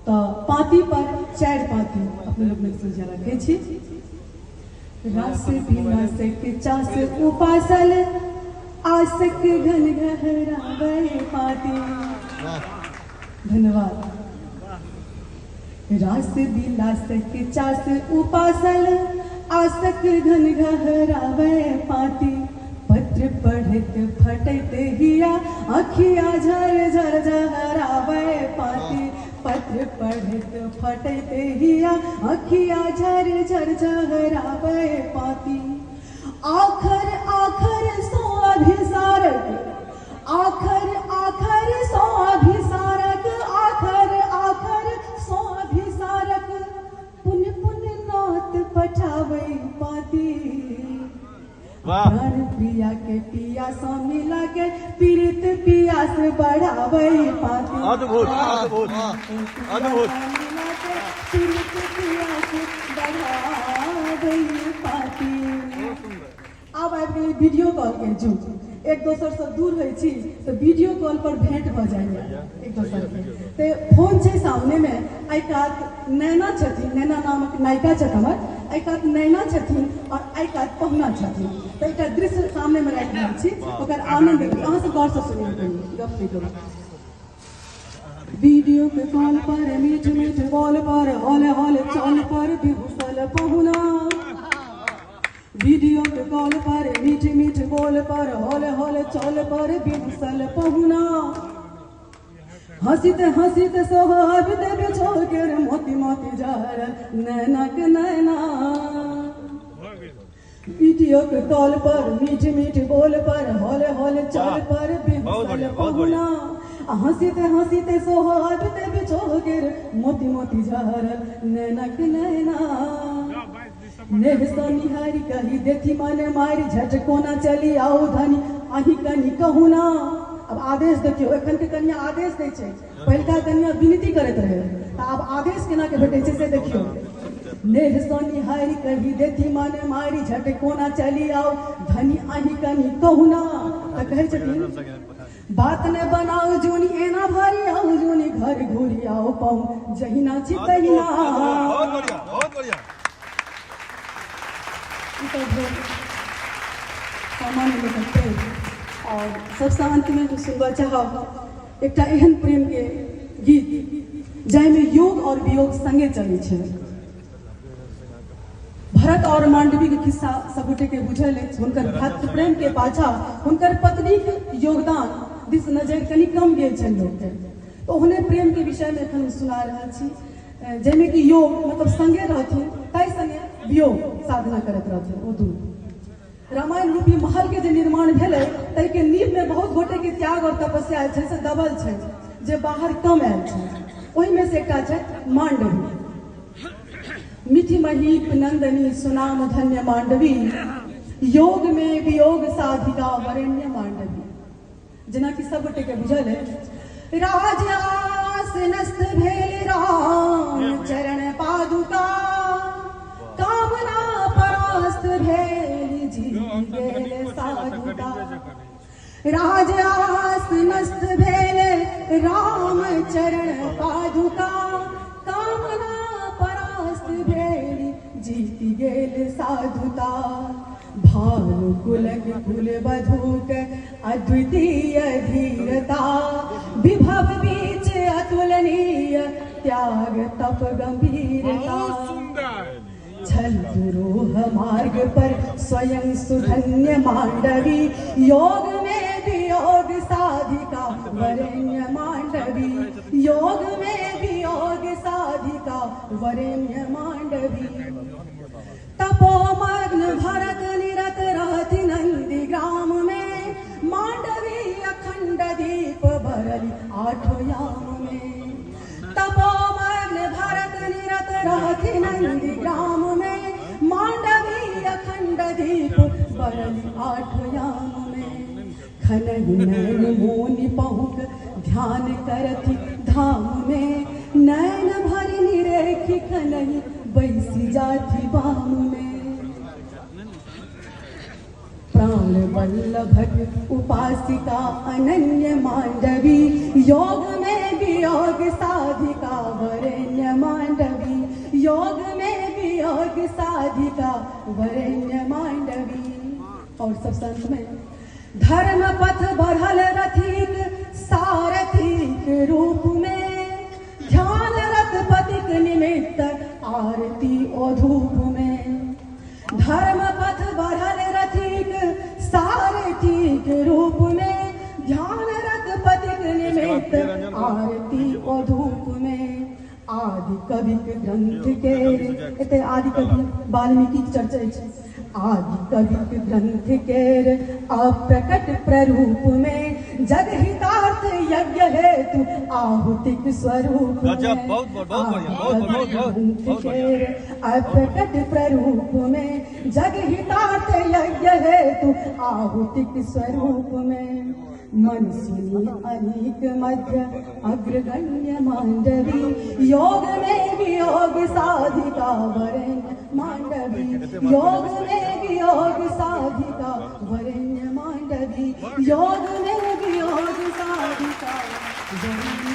तो पाती पर 4 पाती अपने लोग में सजा रखे छी। रास बिना से चास उपासल आसक घन गहरावे पाती। धन्यवाद। रास बिना से चास उपासल आसक घन गहरावे पाती। पत्र पढ़त फटत हिया अखिया झर झर झहरावे पाती। पत्र पढ़त फटत हिया अखिया झर झर झहरावे पाती। आखर आखर सो अभिसारक आखर आखर सो अभिसारक आखर आखर सो अभिसारक पुन पुन नात पठावे पाती। प्राण प्रिया के पिया सो मिला के पीड़ित पिया से बढ़ावे पाती। अद्भुत अद्भुत अद्भुत। पीड़ित पिया से बढ़ावे पाती। अब आबि गेलै वीडियो कॉल के जुग। एक दोसर से दूर होइ छी तो वीडियो कॉल पर भेंट भ जाइए एक दोसर के। तो फोन छै सामने में। आई कात नैना छथिन, नैना नामक नायिका छथि हमर। आई कात नैना छथिन और आई कात पहुना छथिन। तो एकटा दृश्य सामने में राखि रहल छी, ओकर आनंद अहाँ से गौर से सुनियौ। गप नहीं करू। वीडियो के कॉल पर मीठ मीठ बोल पर हौले हौले चल पर बिहुसल पहुना। वीडियो के कॉल पर मीठ मीठ बोल पर हौले हौले चल पर बिहुसल पहुना। हंसीते हंसीते सोहबते बिछोड़ के मोती मोती जहर नैना के नैना। वीडियो के कॉल पर मीठ मीठ बोल पर हौले हौले चल पर बिहुसल पहुना। हंसीते हंसीते सोहबते बिछोड़ के मोती मोती जहर नैना के नैना। नेह सो निहारी कही देखी माने मारी झटकोना चली आओ धनी अही कनी कहू ना। अब आदेश देखियो, एखन के कन्या आदेश दै छै, पहिलका कन्या विनती करैत रहे। अब आदेश केना के भेटै छै से देखियो। नेह सो निहारी कही देखी माने मारी झटकोना चली आओ धनी अही कनी कहू ना। त कहै छथिन बात ने बनाओ जूनी एना भारी आओ जूनी घर घूरी आओ पाऊ जहिना छी तहिना। बहुत बढ़िया बहुत बढ़िया। सामान्य लोगन प्रेम और सबसे अंत में जो सुनबा चाहब एकटा एहन प्रेम के गीत जाहिमे योग और वियोग संगे चलै छै। भरत और मांडवी के किस्सा सबगोटे के बुझल अछि। हुनकर भक्त प्रेम के पाछा हुनकर पत्नी के योगदान दिस नजर कनि कम गेल छनि लोग के। तो ओहने प्रेम के विषय में एखन सुना रहल छी, जाहिमे कि योग मतलब संगे रहथिन ताहि संगे वियोग साधना करत रहथिन। ओ दू रामायण रूपी महल के जे निर्माण भेलै ताहि के नींव में बहुत गोटे के त्याग और तपस्या छै से दबल छै, जे बाहर कम आयल छै। ओहि में से एकटा छै मांडवी। मिथि महीप नंदनी सुनाम धन्य मांडवी योग में वियोग साधिका वरेण्य मांडवी। जेना कि सब गोटे के बुझल है। राजासनस्थ भेल राम चरण पादुका कामना परास्त भेल जी गेल साधुका। राजासनस्थ भेल राम चरण पादुका कामना परास्त भेल जीत गेल साधुता। भानु कुलक कुल बधूक अद्वितीय धीरता विभव बीच अतुलनीय त्याग तप गंभीरता। छल दुरोह मार्ग पर स्वयं सुधन्य मांडवी योग में वियोग साधिका वरेण्य मांडवी योग में वियोग साधिका वरेण्य मांडवी। तपोमग्न भरत निरत रहति नंदी ग्राम में मांडवी अखंड दीप भरली आठो याम में। तपोमग्न भरत निरत रहति नंदी ग्राम में मांडवी अखंड दीप भरली आठो याम में। खनहि नैन मोनि पहुँक ध्यान करथि धाम में नैन भरि निरेखि खनहि बैसी जाति बाम में। प्राण वल्लभक उपासिका अनन्य मांडवी योग में वियोग साधिका वरे साधिका वरेण्य मांडवी। और सब संत में धर्म पथ बढ़ल रथिक सारथिक रूप में, ध्यान रत पतिक निमित्त आरती ओ धूप में। धर्म पथ बढ़ल रथिक सारथिक रूप में, ध्यान रत पतिक निमित्त आरती ओ धूप में। आदि कवि ग्रंथ के एते आदि कवि वाल्मीकि चर्चा छै। आदि कवि ग्रंथ केर अप्रकट प्ररूप में, जग हितार्थ यज्ञ हेतु आहुतिक स्वरूप में। ग्रंथ केर अप्रकट प्ररूप में, जग हितार्थ यज्ञ हेतु आहुतिक स्वरूप में। मन सुनी अनेक मध्य अग्रगण्य मांडवी, योग में वियोग साधिका वरेण्य मांडवी। योग में वियोग साधिका वरेण्य मांडवी, योग में वियोग साधिका वरेण्य